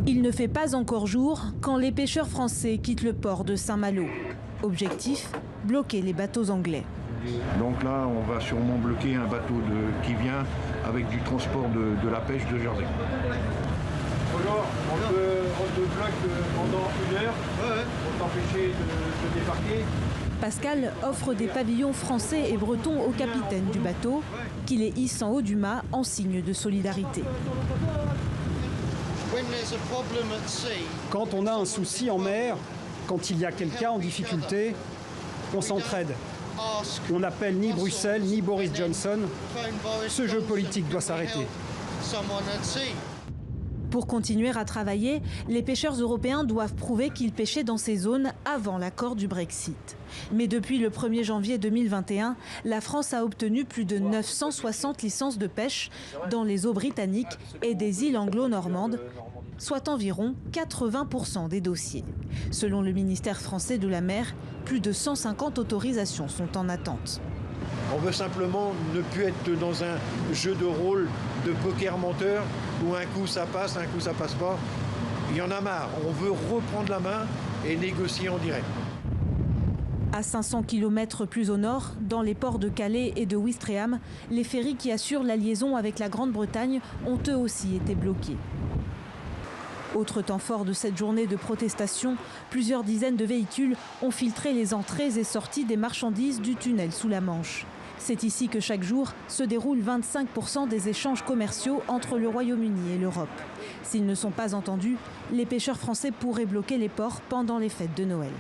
Il ne fait pas encore jour quand les pêcheurs français quittent le port de Saint-Malo. Objectif, bloquer les bateaux anglais. Donc là, on va sûrement bloquer un bateau qui vient avec du transport de la pêche de Jersey. Bonjour, on te bloque pendant 1 heure pour t'empêcher de débarquer. Pascal offre des pavillons français et bretons au capitaine du bateau, qui les hisse en haut du mât en signe de solidarité. Quand on a un souci en mer, quand il y a quelqu'un en difficulté, on s'entraide. On n'appelle ni Bruxelles ni Boris Johnson. Ce jeu politique doit s'arrêter. Pour continuer à travailler, les pêcheurs européens doivent prouver qu'ils pêchaient dans ces zones avant l'accord du Brexit. Mais depuis le 1er janvier 2021, la France a obtenu plus de 960 licences de pêche dans les eaux britanniques et des îles anglo-normandes, soit environ 80% des dossiers. Selon le ministère français de la mer, plus de 150 autorisations sont en attente. On veut simplement ne plus être dans un jeu de rôle de poker menteur où un coup ça passe, un coup ça passe pas. Il y en a marre. On veut reprendre la main et négocier en direct. À 500 km plus au nord, dans les ports de Calais et de Ouistreham, les ferries qui assurent la liaison avec la Grande-Bretagne ont eux aussi été bloqués. Autre temps fort de cette journée de protestation, plusieurs dizaines de véhicules ont filtré les entrées et sorties des marchandises du tunnel sous la Manche. C'est ici que chaque jour se déroulent 25% des échanges commerciaux entre le Royaume-Uni et l'Europe. S'ils ne sont pas entendus, les pêcheurs français pourraient bloquer les ports pendant les fêtes de Noël.